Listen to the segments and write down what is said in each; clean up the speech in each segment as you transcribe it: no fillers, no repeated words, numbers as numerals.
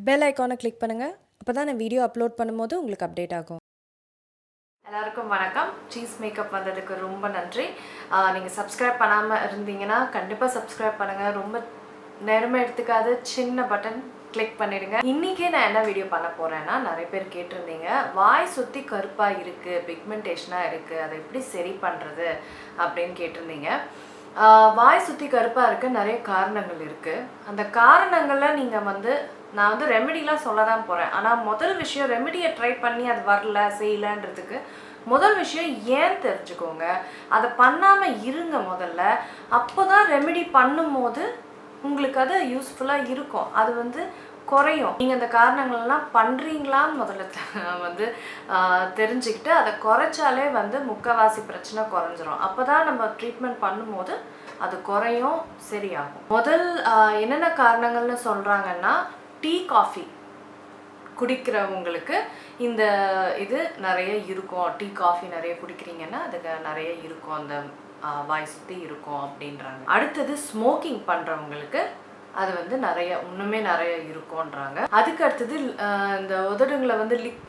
Bell ஐகானை click பண்ணுங்கள். அப்போ தான் நான் வீடியோ அப்லோட் பண்ணும்போது உங்களுக்கு அப்டேட் ஆகும். எல்லாருக்கும் வணக்கம். சீஸ் மேக்கப் வந்ததுக்கு ரொம்ப நன்றி. நீங்கள் சப்ஸ்கிரைப் பண்ணாமல் இருந்தீங்கன்னா கண்டிப்பாக சப்ஸ்கிரைப் பண்ணுங்கள். ரொம்ப நேரமே எடுத்துக்காது, சின்ன பட்டன் கிளிக் பண்ணிடுங்க. இன்றைக்கே நான் என்ன வீடியோ பண்ண போகிறேன்னா, நிறைய பேர் கேட்டிருந்தீங்க, வாய் சுற்றி கருப்பாக இருக்குது, பிக்மெண்டேஷனாக இருக்குது, அதை எப்படி சரி பண்ணுறது அப்படின்னு கேட்டிருந்தீங்க. வாய் சுற்றி கருப்பாக இருக்க நிறைய காரணங்கள் இருக்குது. அந்த காரணங்களில் நீங்கள் நான் ரெமெடிலாம் சொல்ல தான் போகிறேன். ஆனால் முதல் விஷயம், ரெமெடியை ட்ரை பண்ணி அது வரல செய்யலன்றதுக்கு முதல் விஷயம் ஏன் தெரிஞ்சுக்கோங்க. அதை பண்ணாமல் இருங்க முதல்ல. அப்போ தான் ரெமெடி பண்ணும்போது உங்களுக்கு அது யூஸ்ஃபுல்லாக இருக்கும். அது குறையும். நீங்கள் அந்த காரணங்கள்லாம் பண்ணுறீங்களான்னு முதல்ல தெரிஞ்சுக்கிட்டு அதை குறைச்சாலே முக்கால்வாசி பிரச்சனை குறைஞ்சிரும். அப்போ தான் நம்ம ட்ரீட்மெண்ட் பண்ணும்போது அது குறையும், சரியாகும். முதல் என்னென்ன காரணங்கள்னு சொல்கிறாங்கன்னா, டீ காஃபி குடிக்கிறவங்களுக்கு இந்த இது நிறைய இருக்கும். டீ காஃபி நிறைய குடிக்கிறீங்கன்னா அதுக்கு நிறைய இருக்கும், அந்த வாய் சுற்றி இருக்கும் அப்படின்றாங்க. அடுத்தது ஸ்மோக்கிங் பண்ணுறவங்களுக்கு அது நிறைய நிறைய இருக்கும்ன்றாங்க. அதுக்கு அடுத்தது இந்த உதடுங்களை லிக்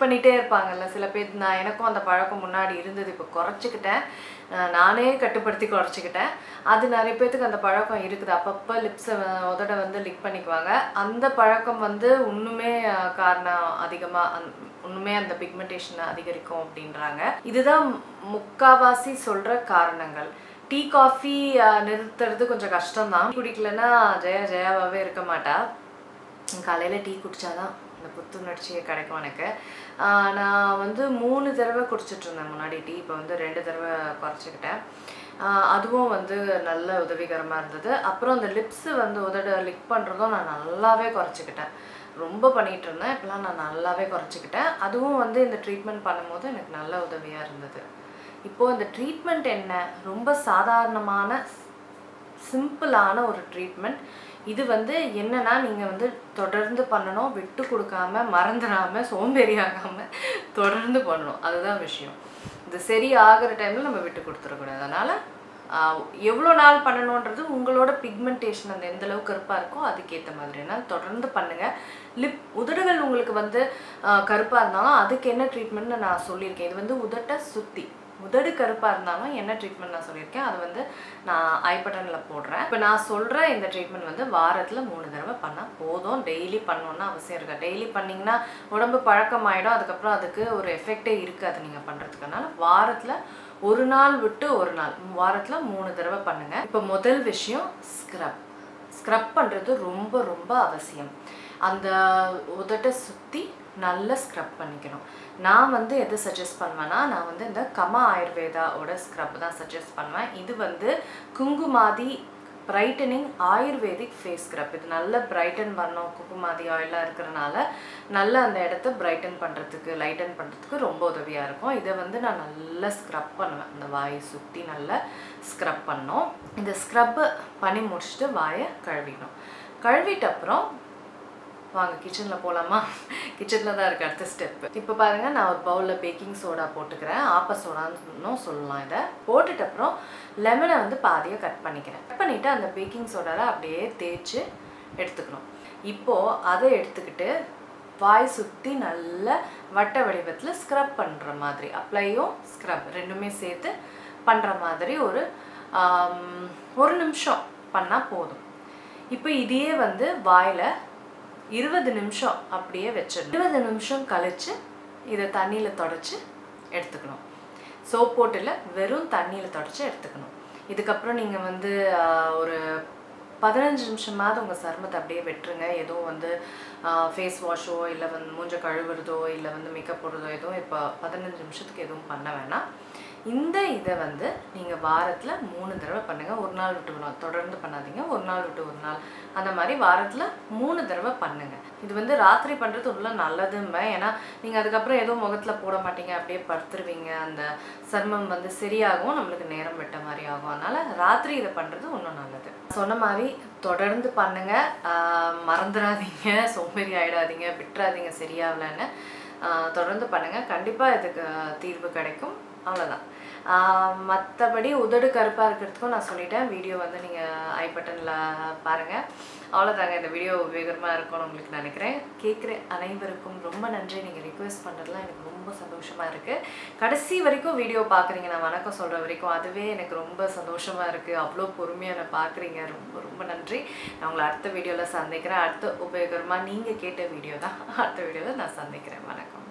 பண்ணிகிட்டே இருப்பாங்கல்ல சில பேர். எனக்கும் அந்த பழக்கம் முன்னாடி இருந்தது, இப்போ குறைச்சிக்கிட்டேன், நானே கட்டுப்படுத்தி குறைச்சிக்கிட்டேன். அது நிறைய பேர்த்துக்கு அந்த பழக்கம் இருக்குது. அப்பப்போ லிப்ஸை உதட லிக் பண்ணிக்குவாங்க. அந்த பழக்கம் இன்னுமே காரணம் அதிகமாக இன்னுமே அந்த பிக்மெண்டேஷனை அதிகரிக்கும் அப்படின்றாங்க. இதுதான் முக்காவாசி சொல்கிற காரணங்கள். டீ காஃபி நிறுத்துறது கொஞ்சம் கஷ்டம்தான். குடிக்கலன்னா ஜெயாவாகவே இருக்க மாட்டா. காலையில் டீ குடித்தாதான் இந்த புத்துணர்ச்சியை கிடைக்கும் எனக்கு. நான் 3 தடவை குடிச்சிட்ருந்தேன் முன்னாடி டீ. இப்போ 2 தடவை குறைச்சிக்கிட்டேன். அதுவும் நல்ல உதவிகரமாக இருந்தது. அப்புறம் அந்த லிப்ஸு உதட லிக் பண்ணுறதும் நான் நல்லாவே குறைச்சிக்கிட்டேன். ரொம்ப பண்ணிகிட்டு இருந்தேன், இப்போலாம் நான் நல்லாவே குறைச்சிக்கிட்டேன். அதுவும் இந்த ட்ரீட்மெண்ட் பண்ணும்போது எனக்கு நல்ல உதவியாக இருந்தது. இப்போது இந்த ட்ரீட்மெண்ட் என்ன, ரொம்ப சாதாரணமான சிம்பிளான ஒரு ட்ரீட்மெண்ட். இது என்னன்னா, நீங்கள் தொடர்ந்து பண்ணணும், விட்டு கொடுக்காம, மறந்துடாமல், சோம்பேறி ஆகாமல் தொடர்ந்து பண்ணணும். அதுதான் விஷயம். இது சரி ஆகிற டைமில் நம்ம விட்டு கொடுத்துடக்கூடாது. அதனால் எவ்வளோ நாள் பண்ணணுன்றது உங்களோட பிக்மெண்டேஷன் எந்தளவுக்கு கருப்பாக இருக்கோ அதுக்கேற்ற மாதிரினா தொடர்ந்து பண்ணுங்கள். உதடுகள் உங்களுக்கு கருப்பாக இருந்தாலும் அதுக்கு என்ன ட்ரீட்மெண்ட்னு நான் சொல்லியிருக்கேன். இது உதட்டை சுற்றி உதடு கருப்பாக இருந்தாலும் என்ன ட்ரீட்மெண்ட் நான் சொல்லியிருக்கேன், அது நான் ஐ பட்டனில் போடுறேன். இப்போ நான் சொல்கிற இந்த ட்ரீட்மெண்ட் வாரத்தில் 3 தடவை பண்ணால் போதும். டெய்லி பண்ணணுன்னு அவசியம் இருக்கா. டெய்லி பண்ணிங்கன்னா உடம்பு பழக்கம் ஆகிடும். அதுக்கப்புறம் அதுக்கு ஒரு எஃபெக்டே இருக்காது நீங்கள் பண்ணுறதுக்குனால. வாரத்தில் ஒரு நாள் விட்டு ஒரு நாள், வாரத்தில் 3 தடவை பண்ணுங்கள். இப்போ முதல் விஷயம் ஸ்க்ரப் பண்ணுறது ரொம்ப ரொம்ப அவசியம். அந்த உதட்டை சுற்றி நல்லா ஸ்க்ரப் பண்ணிக்கணும். நான் எதை சஜஸ்ட் பண்ணுவேன்னா, நான் இந்த கமா ஆயுர்வேதாவோட ஸ்க்ரப் தான் சஜஸ்ட் பண்ணுவேன். இது Kumkumadi brightening ayurvedic face scrub. இது நல்ல பிரைட்டன் பண்ணணும். குங்குமாதி ஆயிலாக இருக்கிறனால நல்லா அந்த இடத்த பிரைட்டன் பண்ணுறதுக்கு, லைட்டன் பண்ணுறதுக்கு ரொம்ப உதவியாக இருக்கும். இதை நான் நல்லா ஸ்க்ரப் பண்ணுவேன். இந்த வாயை சுற்றி நல்லா ஸ்க்ரப் பண்ணணும். இந்த ஸ்க்ரப்பு பண்ணி முடிச்சுட்டு வாயை கழுவிட்ட அப்புறம் வாங்க கிச்சனில் போகலாமா. கிச்சனில் தான் இருக்குது அடுத்த ஸ்டெப்பு. இப்போ பாருங்கள், நான் ஒரு பவுலில் பேக்கிங் சோடா போட்டுக்கிறேன். ஆப்ப சோடான்னு சொல்லலாம். இதை போட்டுட்டு அப்புறம் லெமனை பாதியாக கட் பண்ணிக்கிறேன். கட் பண்ணிவிட்டு அந்த பேக்கிங் சோடாவில் அப்படியே தேய்ச்சி எடுத்துக்கணும். இப்போது அதை எடுத்துக்கிட்டு வாய் சுற்றி நல்ல வட்ட வடிவத்தில் ஸ்க்ரப் பண்ணுற மாதிரி, அப்ளையும் ஸ்க்ரப் ரெண்டுமே சேர்த்து பண்ணுற மாதிரி ஒரு நிமிஷம் பண்ணால் போதும். இப்போ இதையே வாயில் 20 நிமிஷம் அப்படியே வச்சிடணும். 20 நிமிஷம் கழித்து இதை தண்ணியில் தொடச்சி எடுத்துக்கணும். சோப் போட்டில் வெறும் தண்ணியில் தொடச்சி எடுத்துக்கணும். இதுக்கப்புறம் நீங்கள் ஒரு 15 நிமிஷமாவது உங்கள் சருமத்தை அப்படியே வெட்டுருங்க. எதுவும் ஃபேஸ் வாஷோ இல்லை மூஞ்ச கழுவுறதோ இல்லை மேக்கப் போடுறதோ எதுவும் இப்போ 15 நிமிஷத்துக்கு எதுவும் பண்ண வேணாம். இந்த இதை நீங்கள் வாரத்தில் 3 தடவை பண்ணுங்கள். ஒரு நாள் விட்டு ஒரு நாள் தொடர்ந்து பண்ணாதீங்க. ஒரு நாள் விட்டு ஒரு நாள் அந்த மாதிரி வாரத்தில் 3 தடவை பண்ணுங்கள். இது ராத்திரி பண்ணுறது உள்ள நல்லதும்ப. ஏன்னா நீங்கள் அதுக்கப்புறம் எதுவும் முகத்தில் போட மாட்டீங்க, அப்படியே படுத்துருவீங்க. அந்த சருமம் சரியாகவும் நம்மளுக்கு நேரம் விட்ட மாதிரி ஆகும். அதனால் ராத்திரி இதை பண்ணுறது இன்னும் நல்லது. சொன்ன மாதிரி தொடர்ந்து பண்ணுங்கள். மறந்துடாதீங்க, சோம்பேறி ஆகிடாதீங்க, விட்டுறாதீங்க சரியாகலன்னு. தொடர்ந்து பண்ணுங்கள். கண்டிப்பாக இதுக்கு தீர்வு கிடைக்கும். அவ்வளோதான். மற்றபடி உதடு கருப்பாக இருக்கிறதுக்கும் நான் சொல்லிட்டேன். வீடியோ வந்து நீங்கள் ஐ பட்டனில் பாருங்கள். அவ்வளோதாங்க. இந்த வீடியோ உபயோகமாக இருக்கும்னு உங்களுக்கு நினைக்கிறேன். கேட்குற அனைவருக்கும் ரொம்ப நன்றி. நீங்கள் ரிக்வெஸ்ட் பண்ணுறதுலாம் எனக்கு ரொம்ப சந்தோஷமாக இருக்குது. கடைசி வரைக்கும் வீடியோ பார்க்குறீங்க, நான் வணக்கம் சொல்கிற வரைக்கும், அதுவே எனக்கு ரொம்ப சந்தோஷமாக இருக்குது. அவ்வளோ பொறுமையாக நான் பார்க்குறீங்க. ரொம்ப ரொம்ப நன்றி. நான் உங்களை அடுத்த வீடியோவில் சந்திக்கிறேன். அடுத்த உபயோகமாக நீங்கள் கேட்ட வீடியோ தான் அடுத்த வீடியோவில் நான் சந்திக்கிறேன். வணக்கம்.